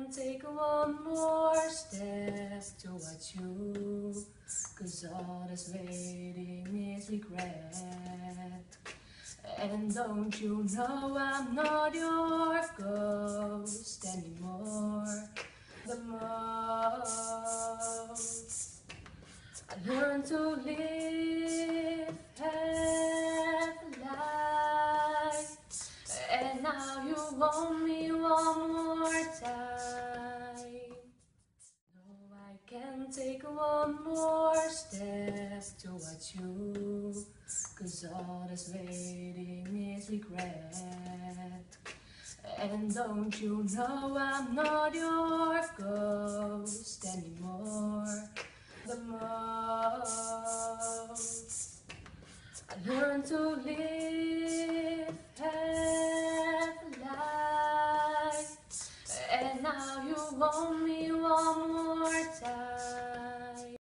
can take one more step towards you, 'cause all that's waiting is regret. And don't you know I'm not your ghost anymore? The most I learned to live half a life, and now you want me one more time. No, I can take one more step towards you, 'cause all that's waiting is regret. And don't you know I'm not your ghost anymore? The most I learned to live half a life, and now you want me one more